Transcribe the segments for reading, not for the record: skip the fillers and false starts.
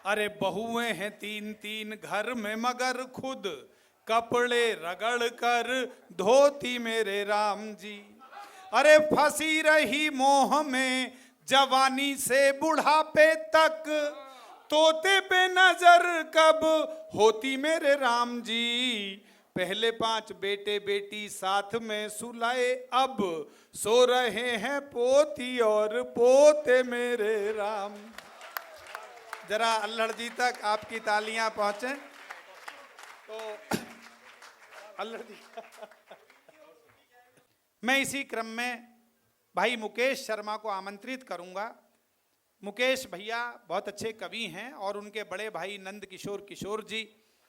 अरे बहुएं हैं तीन तीन घर में मगर खुद कपड़े रगड़ कर धोती मेरे राम जी। अरे फंसी रही मोह में जवानी से बुढ़ापे तक, तोते पे नजर कब होती मेरे राम जी। पहले 5 बेटे बेटी साथ में सुलाए, अब सो रहे हैं पोती और पोते मेरे राम। जरा अल्हड़ जी तक आपकी तालियां पहुंचे तो अल्हड़ जी। मैं इसी क्रम में भाई मुकेश शर्मा को आमंत्रित करूंगा। मुकेश भैया बहुत अच्छे कवि हैं और उनके बड़े भाई नंद किशोर किशोर जी।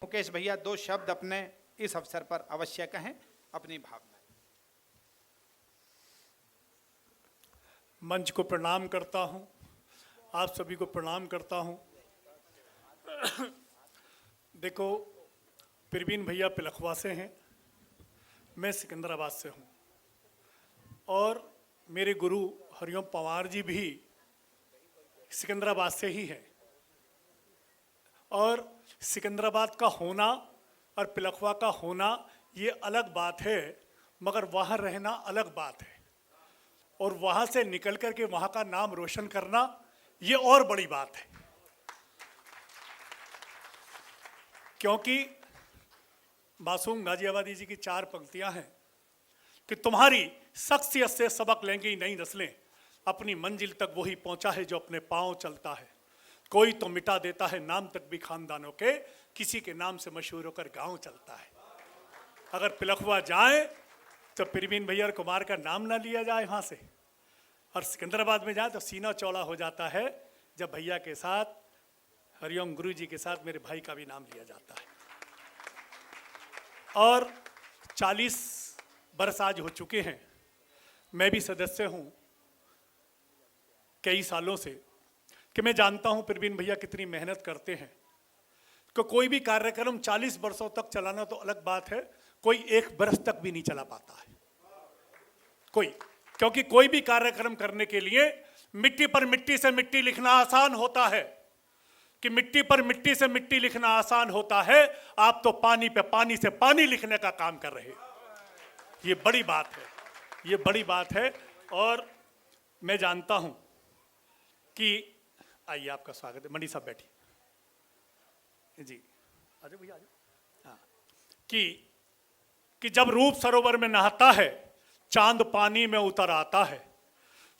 मुकेश भैया 2 शब्द अपने इस अवसर पर अवश्य कहें अपनी भावना। मंच को प्रणाम करता हूं, आप सभी को प्रणाम करता हूं। देखो, परवीन भैया पिलखवा से हैं, मैं सिकंदराबाद से हूं और मेरे गुरु हरिओम पवार जी भी सिकंदराबाद से ही हैं। और सिकंदराबाद का होना और पिलखवा का होना ये अलग बात है, मगर वहाँ रहना अलग बात है और वहाँ से निकल कर के वहाँ का नाम रोशन करना ये और बड़ी बात है। क्योंकि मासूम गाजियाबादी जी की 4 पंक्तियां हैं कि तुम्हारी शख्सियत से सबक लेंगी नई नस्लें, अपनी मंजिल तक वही पहुंचा है जो अपने पांव चलता है। कोई तो मिटा देता है नाम तक भी खानदानों के, किसी के नाम से मशहूर होकर गांव चलता है। अगर पिलखवा जाए तो परवीन भैया और कुमार का नाम ना लिया जाए वहां से, और सिकंदराबाद में जाए तो सीना चौड़ा हो जाता है जब भैया के साथ हरिओम गुरु जी के साथ मेरे भाई का भी नाम लिया जाता है। और 40 बरस आज हो चुके हैं, मैं भी सदस्य हूं कई सालों से, कि मैं जानता हूं परवीन भैया कितनी मेहनत करते हैं। कि कोई भी कार्यक्रम 40 वर्षों तक चलाना तो अलग बात है, कोई 1 बरस तक भी नहीं चला पाता है कोई, क्योंकि कोई भी कार्यक्रम करने के लिए मिट्टी पर मिट्टी से मिट्टी लिखना आसान होता है, कि मिट्टी पर मिट्टी से मिट्टी लिखना आसान होता है, आप तो पानी पे पानी से पानी लिखने का काम कर रहे हैं। ये बड़ी बात है, ये बड़ी बात है। और मैं जानता हूं कि आइए आपका स्वागत है, मंडी साहब बैठिए जी, आजा भैया आजा। हाँ, कि जब रूप सरोवर में नहाता है चांद पानी में उतर आता है,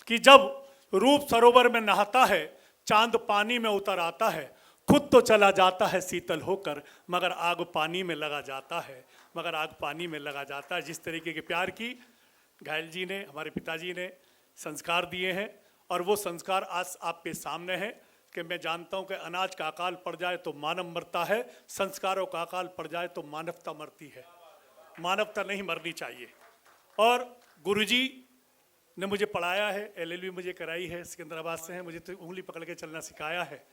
कि जब रूप सरोवर में नहाता है चांद पानी में उतर आता है, खुद तो चला जाता है शीतल होकर, मगर आग पानी में लगा जाता है, मगर आग पानी में लगा जाता है। जिस तरीके के प्यार की घायल जी ने, हमारे पिताजी ने संस्कार दिए हैं, और वो संस्कार आज आपके सामने है कि मैं जानता हूं कि अनाज का अकाल पड़ जाए तो मानव मरता है, संस्कारों का अकाल पड़ जाए तो मानवता मरती है। मानवता नहीं मरनी चाहिए। और गुरुजी ने मुझे पढ़ाया है, LLB मुझे कराई है, सिकंदराबाद से हैं, मुझे तो उंगली पकड़ के चलना सिखाया है।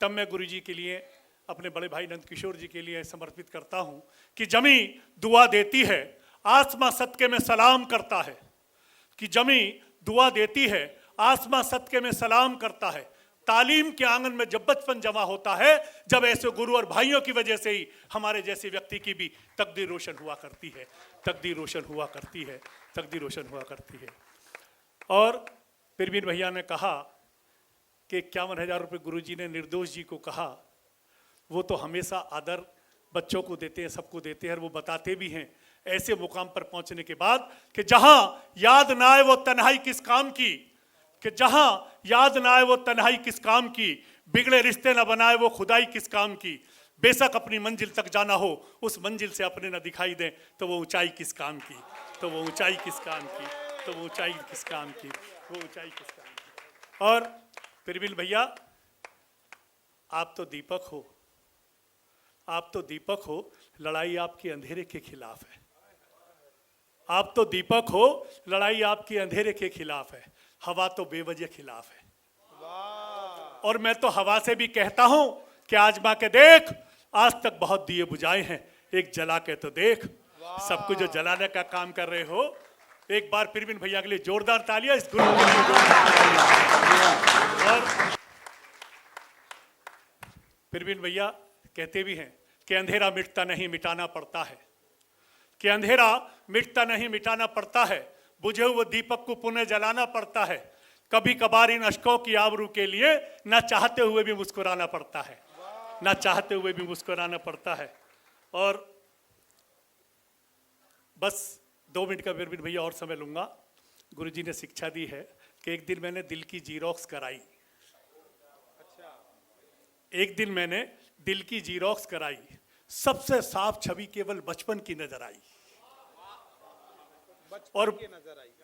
तब मैं गुरुजी के लिए, अपने बड़े भाई नंद किशोर जी के लिए समर्पित करता हूं कि जमी दुआ देती है, आसमां सदके में सलाम करता है, कि जमी दुआ देती है, आसमां सदके में सलाम करता है। तालीम के आंगन में जब बचपन जमा होता है, जब ऐसे गुरु और भाइयों की वजह से ही हमारे जैसे व्यक्ति की भी तकदीर रोशन हुआ करती है, तकदीर रोशन हुआ करती है, तकदीर रोशन हुआ करती है। और परवीन भैया ने कहा कि 51,000 रुपये गुरुजी ने निर्दोष जी को कहा, वो तो हमेशा आदर बच्चों को देते हैं, सबको देते हैं, और वो बताते भी हैं ऐसे मुकाम पर पहुंचने के बाद कि जहां याद ना आए वो तन्हाई किस काम की, कि जहां याद ना आए वो तन्हाई किस काम की, बिगड़े रिश्ते ना बनाए वो खुदाई किस काम की, बेशक अपनी मंजिल तक जाना हो उस मंजिल से अपने ना दिखाई दें तो वो ऊंचाई किस काम की, तो वो ऊंचाई किस काम की, तो वो ऊंचाई किस काम की, वो ऊंचाई किस काम की। और परवीन भैया, आप तो दीपक हो, आप तो दीपक हो, लड़ाई आपकी अंधेरे के खिलाफ है। आप तो दीपक हो, लड़ाई आपकी अंधेरे के खिलाफ है, हवा तो बेवजह खिलाफ है। और मैं तो हवा से भी कहता हूं कि आजमा के देख, आज तक बहुत दिए बुझाए हैं, एक जला के तो देख। सब कुछ जो जलाने का काम कर रहे हो, एक बार परवीन भैया के लिए जोरदार तालियां, इस गुरु के लिए। और प्रवीण भैया कहते भी हैं कि अंधेरा मिटता नहीं मिटाना पड़ता है, कि अंधेरा मिटता नहीं मिटाना पड़ता है, बुझे हुए दीपक को पुनः जलाना पड़ता है, कभी कभार इन अशकों की आबरू के लिए ना चाहते हुए भी मुस्कुराना पड़ता है, ना चाहते हुए भी मुस्कुराना पड़ता है। और बस 2 मिनट का प्रवीण भैया और समय लूंगा। गुरुजी ने शिक्षा दी है कि एक दिन मैंने दिल की जीरोक्स कराई, एक दिन मैंने दिल की जीरोक्स कराई, सबसे साफ छवि केवल बचपन की नजर आई,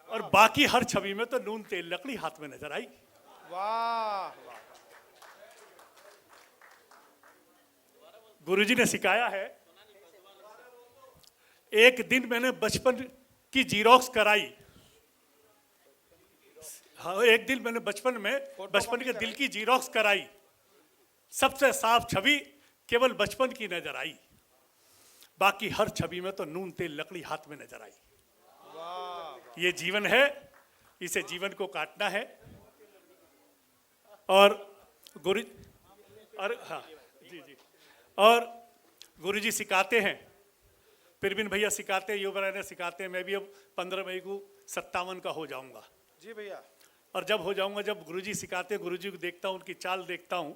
और बाकी हर छवि में तो नून तेल लकड़ी हाथ में नजर आई। वाह। गुरुजी ने सिखाया है, एक दिन मैंने बचपन की जीरोक्स कराई, हाँ एक दिन मैंने बचपन के दिल की जीरोक्स कराई, सबसे साफ छवि केवल बचपन की नजर आई, बाकी हर छवि में तो नून तेल लकड़ी हाथ में नजर आई। ये जीवन है, इसे जीवन को काटना है। और गुरुजी सिखाते हैं, प्रवीण भैया सिखाते हैं, युवराज ने सिखाते हैं। मैं भी अब 15 मई को 57 का हो जाऊंगा जी भैया। और जब हो जाऊंगा, जब गुरुजी सिखाते हैं, गुरुजी को देखता हूं, उनकी चाल देखता हूं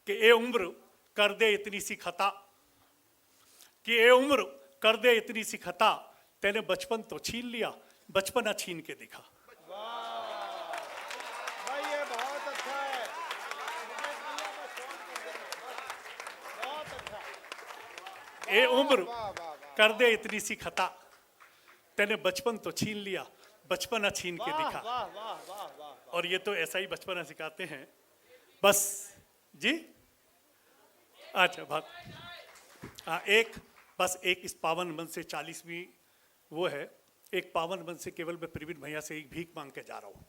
कि ए उम्र कर दे इतनी सी खता, कि ए उम्र कर दे इतनी सी खता, तेने बचपन तो छीन लिया, बचपना छीन के दिखा। भाई ये बहुत अच्छा है, बहुत अच्छा। ए उम्र कर दे इतनी सी खता, तेने बचपन तो छीन लिया, बचपना छीन के दिखा। वाह वाह वाह वाह। और ये तो ऐसा ही बचपना सिखाते हैं। बस जी, अच्छा बात, बस एक इस पावन मन से 40वीं वो है, एक पावन मन से केवल मैं प्रवीण भैया से एक भीख मांग के जा रहा हूं।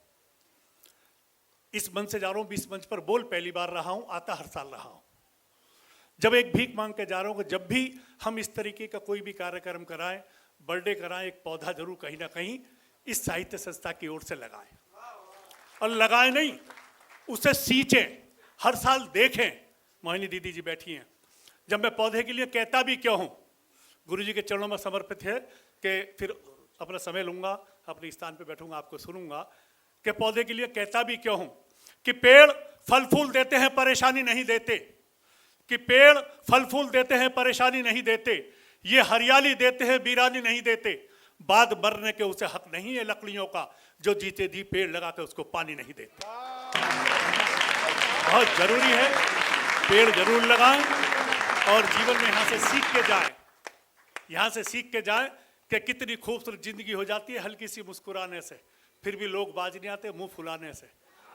इस मन से जा रहा हूं, इस मंच पर बोल पहली बार रहा हूं, आता हर साल रहा हूं। जब एक भीख मांग के जा रहा हूं, जब भी हम इस तरीके का कोई भी कार्यक्रम कराएं, बर्थडे कराएं, एक पौधा जरूर कहीं ना कहीं इस साहित्य संस्था की ओर से लगाएं, और लगाए नहीं, उसे सींचें, हर साल देखें। मोहिनी दीदी जी बैठी हैं, जब मैं पौधे के लिए कहता भी क्यों हूं, गुरुजी के चरणों में समर्पित है कि फिर अपना समय लूंगा, अपने स्थान पे बैठूंगा, आपको सुनूंगा कि पौधे के लिए कहता भी क्यों हूं कि पेड़ फल फूल देते हैं, परेशानी नहीं देते, कि पेड़ फल फूल देते हैं, परेशानी नहीं देते, ये हरियाली देते हैं, वीरानी नहीं देते, बाद मरने के उसे हक नहीं है लकड़ियों का, जो जीते जी पेड़ लगा के उसको पानी नहीं देते। बहुत जरूरी है, पेड़ जरूर लगाएं और जीवन में यहाँ से सीख के जाएं, यहाँ से सीख के जाएं कि कितनी खूबसूरत जिंदगी हो जाती है हल्की सी मुस्कुराने से। फिर भी लोग बाज नहीं आते मुंह फुलाने से,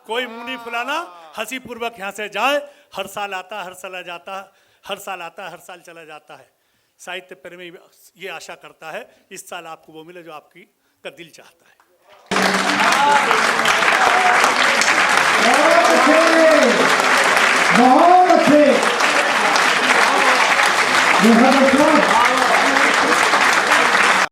कोई मुंह नहीं फुलाना, हंसी पूर्वक यहाँ से जाए। हर साल आता, हर साल जाता, हर साल आता, हर साल चला जाता है। साहित्य प्रेमी ये आशा करता है इस साल आपको वो मिले जो आपकी का दिल चाहता है। बहुत अच्छे।